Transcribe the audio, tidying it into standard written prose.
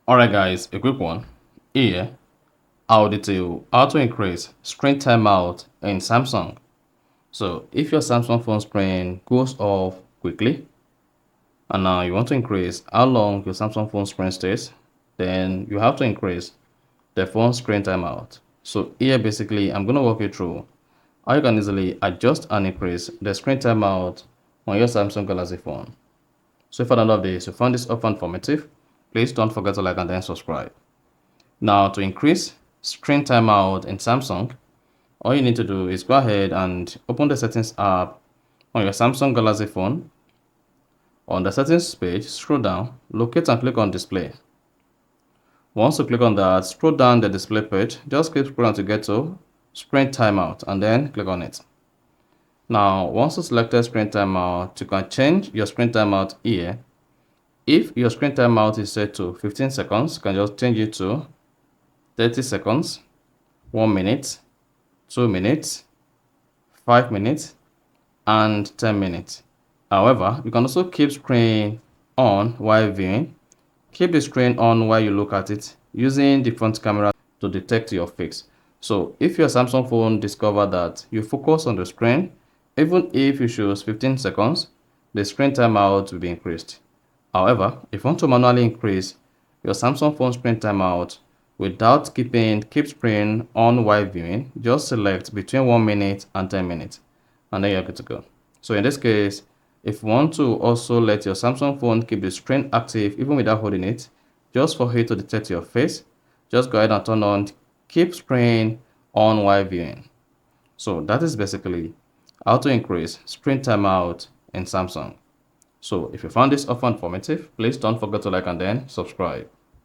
Alright guys, a quick one. Here, I'll detail how to increase screen timeout in Samsung. So if your Samsung phone screen goes off quickly, and now you want to increase how long your Samsung phone screen stays, then you have to increase the phone screen timeout. So here basically, I'm going to walk you through how you can easily adjust and increase the screen timeout on your Samsung Galaxy phone. So if you love this, you found this often informative, please don't forget to like and then subscribe. Now to increase screen timeout in Samsung, all you need to do is go ahead and open the settings app on your Samsung Galaxy phone. On the settings page, scroll down, locate and click on display. Once you click on that, scroll down the display page, just keep scrolling to get to screen timeout and then click on it. Now, once you selected screen timeout, you can change your screen timeout here. If your screen timeout is set to 15 seconds, you can just change it to 30 seconds, 1 minute, 2 minutes, 5 minutes, and 10 minutes. However, you can also keep screen on while viewing. Keep the screen on while you look at it using the front camera to detect your face. So if your Samsung phone discover that you focus on the screen, even if you choose 15 seconds, the screen timeout will be increased. However, if you want to manually increase your Samsung phone screen timeout without keep screen on while viewing, just select between 1 minute and 10 minutes, and then you're good to go. So in this case, if you want to also let your Samsung phone keep the screen active even without holding it, just for it to detect your face, just go ahead and turn on keep screen on while viewing. So that is basically how to increase screen timeout in Samsung. So if you found this offer informative, please don't forget to like and then subscribe.